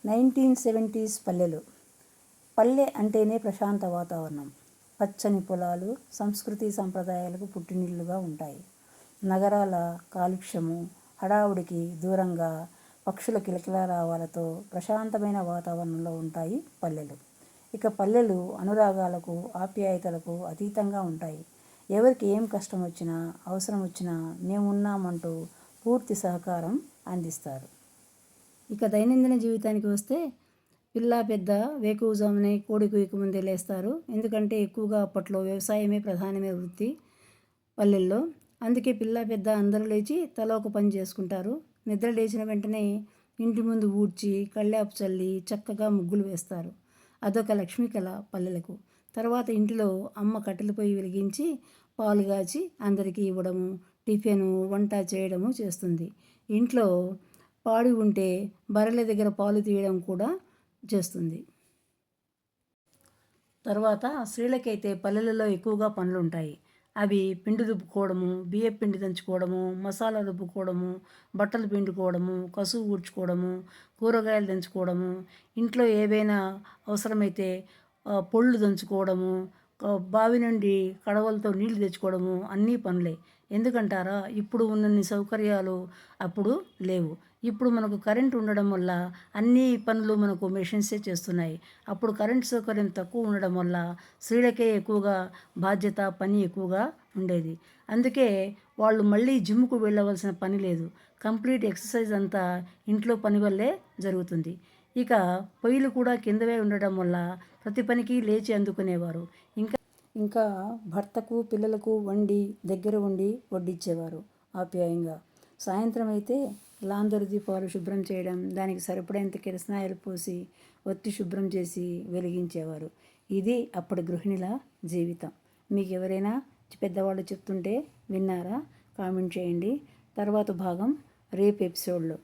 1970s పల్లెలు. పల్లె అంటేనే ప్రశాంత వాతావరణం, పచ్చని పొలాలు, సంస్కృతి సంప్రదాయాలకు పుట్టినిల్లుగా ఉంటాయి. నగరాల కాలుష్యము, హడావుడికి దూరంగా పక్షుల కిలకిలారావాలతో ప్రశాంతమైన వాతావరణంలో ఉంటాయి పల్లెలు. ఇక పల్లెలు అనురాగాలకు, ఆప్యాయతలకు అతీతంగా ఉంటాయి. ఎవరికి ఏం కష్టం వచ్చినా, అవసరం వచ్చినా మేమున్నామంటూ పూర్తి సహకారం అందిస్తారు. ఇక దైనందిన జీవితానికి వస్తే పిల్ల పెద్ద వేకువజామునే కోడి కూయకముందే లేస్తారు. ఎందుకంటే ఎక్కువగా అప్పట్లో వ్యవసాయమే ప్రధానమైన వృత్తి పల్లెల్లో. అందుకే పిల్ల పెద్ద అందరూ లేచి తల ఒక పని చేసుకుంటారు. నిద్ర లేచిన వెంటనే ఇంటి ముందు ఊడ్చి కళ్ళాపు చల్లి చక్కగా ముగ్గులు వేస్తారు. అదొక లక్ష్మీ కళ పల్లెలకు. తర్వాత ఇంటిలో అమ్మ కట్టెల పొయ్యి వెలిగించి పాలు కాచి అందరికీ ఇవ్వడము, టిఫిను, వంట చేయడము చేస్తుంది. ఇంట్లో పాడి ఉంటే బర్రెల దగ్గర పాలు తీయడం కూడా చేస్తుంది. తర్వాత స్త్రీలకైతే పల్లెలలో ఎక్కువగా పనులు ఉంటాయి. అవి పిండి రుబ్బుకోవడము, బియ్యం పిండి దంచుకోవడము, మసాలా రుబ్బుకోవడము, బట్టలు పిండుకోవడము, కసువు ఊడ్చుకోవడము, కూరగాయలు దంచుకోవడము, ఇంట్లో ఏవైనా అవసరమైతే పొళ్ళు దంచుకోవడము, బావి నుండి కడవలతో నీళ్లు తెచ్చుకోవడము అన్నీ పనులే. ఎందుకంటారా, ఇప్పుడు ఉన్నన్ని సౌకర్యాలు అప్పుడు లేవు. ఇప్పుడు మనకు కరెంట్ ఉండడం వల్ల అన్ని పనులు మనకు మెషిన్సే చేస్తున్నాయి. అప్పుడు కరెంట్ సౌకర్యం తక్కువ ఉండడం వల్ల స్త్రీలకే ఎక్కువగా బాధ్యత, పని ఎక్కువగా ఉండేది. అందుకే వాళ్ళు మళ్ళీ జిమ్కు వెళ్ళవలసిన పని లేదు. కంప్లీట్ ఎక్సర్సైజ్ అంతా ఇంట్లో పని వల్లే జరుగుతుంది. ఇక పొయ్యిలు కూడా కిందవే ఉండడం వల్ల ప్రతి పనికి లేచి అందుకునేవారు. ఇంకా భర్తకు, పిల్లలకు వండి దగ్గర ఉండి వడ్డిచ్చేవారు ఆప్యాయంగా. సాయంత్రం అయితే లాందరు దీపాలు శుభ్రం చేయడం, దానికి సరిపడేంత కిరసనాయిలు పోసి ఒత్తి శుభ్రం చేసి వెలిగించేవారు. ఇది అప్పటి గృహిణుల జీవితం. మీకు ఎవరైనా పెద్దవాళ్ళు చెప్తుంటే విన్నారా? కామెంట్ చేయండి. తర్వాత భాగం రేపు ఎపిసోడ్లో.